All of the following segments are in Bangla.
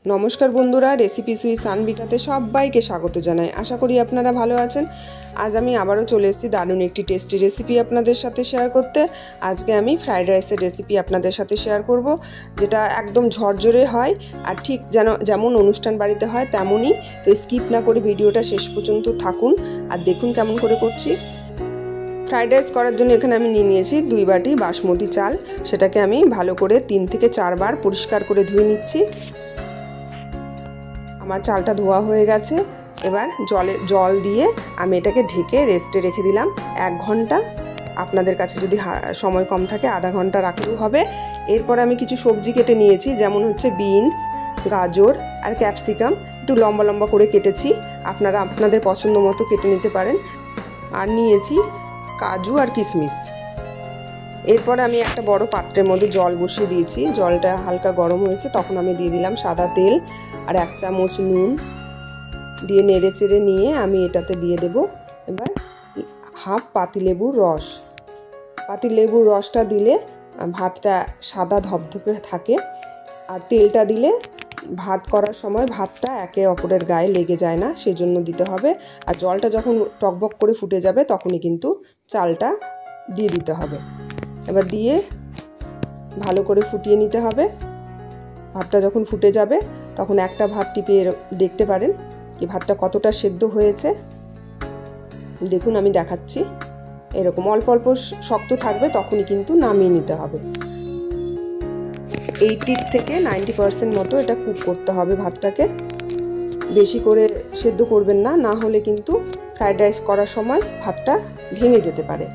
नमस्कार बंधुरा रेसिपि सुई सानबिकाते सबाइके स्वागत जानाई। आशा करी आपनारा भालो आछेन। आज आमी आबारो चले एसेछि दारुण एकटी टेस्टी रेसिपि आपनादेर साथे शेयार करते। आजके आमी फ्राइड राइसेर रेसिपि आपनादेर साथे शेयार करब, जेटा एकदम झरझरे हय आर ठीक जेमन अनुष्ठान बाड़ीते हय तेमनई। तो स्किप ना करे भिडियोटा शेष पर्यन्त थाकुन आर देखुन केमन करे करछि। फ्राइड राइस करार जोन्नो एखाने आमी निये नियेछि 2 बाटी बासमती चाल। सेटाके आमी भालो करे 3 থেকে 4 बार परिष्कार करे धुए निচ্छि। আমার চালটা ধোয়া হয়ে গেছে। এবার জল দিয়ে আমি এটাকে ঢেকে রেস্টে রেখে দিলাম 1 ঘন্টা। আপনাদের কাছে যদি সময় কম থাকে আধা ঘন্টা রাখলেও হবে। এরপর আমি কিছু সবজি কেটে নিয়েছি, যেমন হচ্ছে বিনস, গাজর আর ক্যাপসিকাম একটু লম্বা লম্বা করে কেটেছি। আপনারা আপনাদের পছন্দ মতো কেটে নিতে পারেন। আর নিয়েছি কাজু আর কিশমিশ। এরপর আমি একটা বড় পাত্রের মধ্যে জল বসিয়ে দিয়েছি। জলটা হালকা গরম হয়েছে, তখন আমি দিয়ে দিলাম সাদা তেল আর 1 চামচ নুন দিয়ে নেড়ে চেড়ে নিয়ে আমি এটাতে দিয়ে দেব এবার হাফ পাতিলেবুর রস। পাতিলেবুর রসটা দিলে ভাতটা সাদা ধপধপে থাকে, আর তেলটা দিলে ভাত করার সময় ভাতটা একে অপরের গায়ে লেগে যায় না, সেজন্য দিতে হবে। আর জলটা যখন টকবক করে ফুটে যাবে তখনই কিন্তু চালটা দিয়ে দিতে হবে। এবার দিয়ে ভালো করে ফুটিয়ে নিতে হবে। ভাতটা যখন ফুটে যাবে তখন একটা ভাত টিপে দেখতে পারেন কি ভাতটা কতটা সেদ্ধ হয়েছে। দেখুন আমি দেখাচ্ছি, এরকম অল্প অল্প শক্ত থাকবে, তখনই কিন্তু নামিয়ে নিতে হবে। 80 থেকে 90% মতো এটা কুক করতে হবে ভাতটাকে। বেশি করে সেদ্ধ করবেন না, না হলে কিন্তু ফ্রাইড রাইস করার সময় ভাতটা ভেঙে যেতে পারে।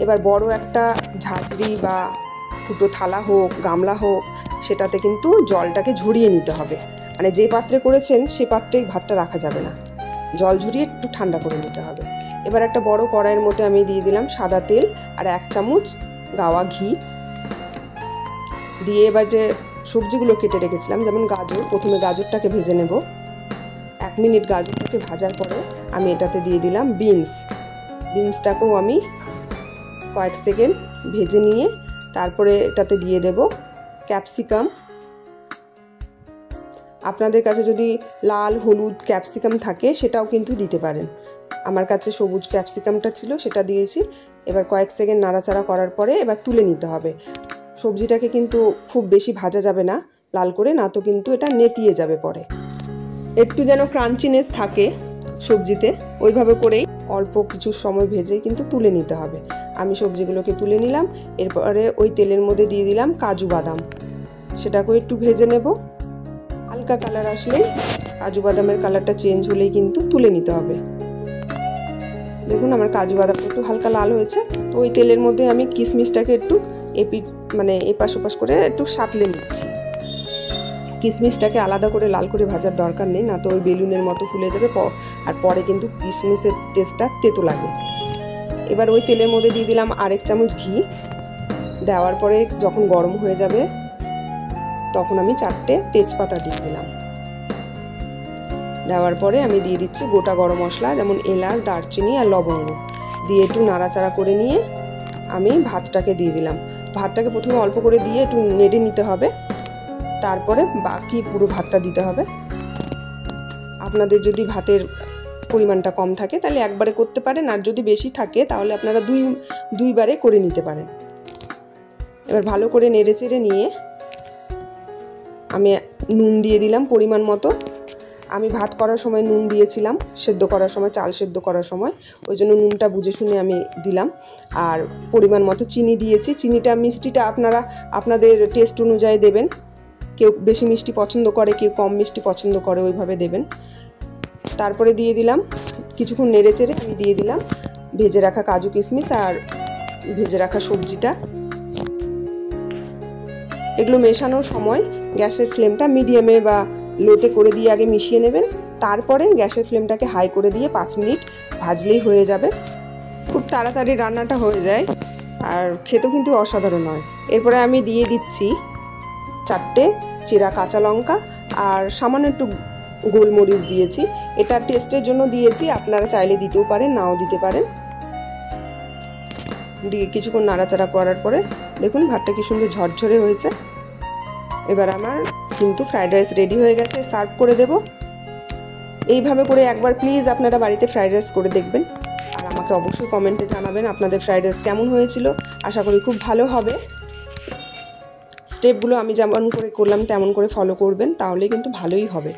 এবার বড় একটা ঝাঁঝরি বা ফুটো থালা হোক, গামলা হোক, সেটাতে কিন্তু জলটাকে ঝরিয়ে নিতে হবে। মানে যে পাত্রে করেছেন সে পাত্রেই ভাতটা রাখা যাবে না, জল ঝরিয়ে একটু ঠান্ডা করে নিতে হবে। এবার একটা বড় কড়াইয়ের মধ্যে আমি দিয়ে দিলাম সাদা তেল আর 1 চামচ গাওয়া ঘি দিয়ে এবার যে সবজিগুলো কেটে রেখেছিলাম, যেমন গাজর, প্রথমে গাজরটাকে ভেজে নেব। 1 মিনিট গাজরটাকে ভাজার পরে আমি এটাতে দিয়ে দিলাম বিনসটাকেও আমি কয়েক সেকেন্ড ভেজে নিয়ে তারপরে এটাতে দিয়ে দেব ক্যাপসিকাম। আপনাদের কাছে যদি লাল হলুদ ক্যাপসিকাম থাকে সেটাও কিন্তু দিতে পারেন। আমার কাছে সবুজ ক্যাপসিকামটা ছিল, সেটা দিয়েছি। এবার কয়েক সেকেন্ড নাড়াচাড়া করার পরে এবার তুলে নিতে হবে। সবজিটাকে কিন্তু খুব বেশি ভাজা যাবে না লাল করে, না তো কিন্তু এটা নেতিয়ে যাবে পরে। একটু যেন ক্রাঞ্চিনেস থাকে সবজিতে, ওইভাবে করেই অল্প কিছু সময় ভেজে কিন্তু তুলে নিতে হবে। আমি সবজিগুলোকে তুলে নিলাম। এরপরে ওই তেলের মধ্যে দিয়ে দিলাম কাজু বাদাম, সেটাকেও একটু ভেজে নেব। হালকা কালার আসলেই, কাজু বাদামের কালারটা চেঞ্জ হলেই কিন্তু তুলে নিতে হবে। দেখুন আমার কাজু বাদামটা একটু হালকা লাল হয়েছে। তো ওই তেলের মধ্যে আমি কিশমিশটাকে একটু এপাশ ওপাশ করে একটু সাঁতলে নিচ্ছি। কিশমিশটাকে আলাদা করে লাল করে ভাজার দরকার নেই, না তো ওই বেলুনের মতো ফুলে যাবে, আর পরে কিন্তু কিশমিশের টেস্টটা তেতো লাগে। এবার ওই তেলের মধ্যে দিয়ে দিলাম 1 চামচ ঘি। দেওয়ার পরে যখন গরম হয়ে যাবে তখন আমি 4টে তেজপাতা দিয়ে দিলাম। দেওয়ার পরে আমি দিয়ে দিচ্ছি গোটা গরম মশলা, যেমন এলাচ, দারচিনি আর লবঙ্গ দিয়ে একটু নাড়াচাড়া করে নিয়ে আমি ভাতটাকে দিয়ে দিলাম। ভাতটাকে প্রথমে অল্প করে দিয়ে একটু নেড়ে নিতে হবে, তারপরে বাকি পুরো ভাতটা দিতে হবে। আপনাদের যদি ভাতের পরিমাণটা কম থাকে তাহলে একবারে করতে পারেন, আর যদি বেশি থাকে তাহলে আপনারা দুইবারে করে নিতে পারেন। এবার ভালো করে নেড়ে চেড়ে নিয়ে আমি নুন দিয়ে দিলাম পরিমাণ মতো। আমি ভাত করার সময় নুন দিয়েছিলাম, সেদ্ধ করার সময়, চাল সেদ্ধ করার সময়, ওই জন্য নুনটা বুঝে শুনে আমি দিলাম। আর পরিমাণ মতো চিনি দিয়েছি। চিনিটা, মিষ্টিটা আপনারা আপনাদের টেস্ট অনুযায়ী দেবেন। কেউ বেশি মিষ্টি পছন্দ করে, কেউ কম মিষ্টি পছন্দ করে, ওইভাবে দেবেন। তারপরে দিয়ে দিলাম, কিছুক্ষণ নেড়ে চেড়ে আমি দিয়ে দিলাম ভেজে রাখা কাজু কিশমিশ আর ভেজে রাখা সবজিটা। এগুলো মেশানোর সময় গ্যাসের ফ্লেমটা মিডিয়ামে বা লোতে করে দিয়ে আগে মিশিয়ে নেবেন। তারপরে গ্যাসের ফ্লেমটাকে হাই করে দিয়ে 5 মিনিট ভাজলেই হয়ে যাবে। খুব তাড়াতাড়ি রান্নাটা হয়ে যায় আর খেতেও কিন্তু অসাধারণ হয়। এরপরে আমি দিয়ে দিচ্ছি 4টে চিরা কাঁচা লঙ্কা আর সামান্য একটু গোলমরিচ দিয়েছি। এটা টেস্টের জন্য দিয়েছি, আপনারা চাইলে দিতেও পারেন, নাও দিতে পারেন। দিয়ে কিছুক্ষণ নাড়াচাড়া করার পরে দেখুন ভাতটা কি সুন্দর ঝরঝরে হয়েছে। এবার আমার কিন্তু ফ্রাইড রাইস রেডি হয়ে গেছে, সার্ভ করে দেব। এইভাবে করে একবার প্লিজ আপনারা বাড়িতে ফ্রাইড রাইস করে দেখবেন, আর আমাকে অবশ্যই কমেন্টে জানাবেন আপনাদের ফ্রাইড রাইস কেমন হয়েছিল। আশা করি খুব ভালো হবে। স্টেপগুলো আমি যেমন করে করলাম তেমন করে ফলো করবেন, তাহলে কিন্তু ভালোই হবে।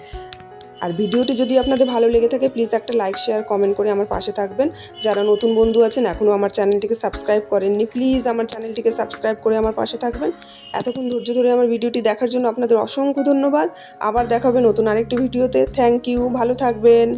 আর ভিডিওটি যদি আপনাদের ভালো লেগে থাকে প্লিজ একটা লাইক শেয়ার কমেন্ট করে আমার পাশে থাকবেন। যারা নতুন বন্ধু আছেন এখনও আমার চ্যানেলটিকে সাবস্ক্রাইব করেননি, প্লিজ আমার চ্যানেলটিকে সাবস্ক্রাইব করে আমার পাশে থাকবেন। এতক্ষণ ধৈর্য ধরে আমার ভিডিওটি দেখার জন্য আপনাদের অসংখ্য ধন্যবাদ। আবার দেখা হবে নতুন আরেকটি ভিডিওতে। থ্যাংক ইউ, ভালো থাকবেন।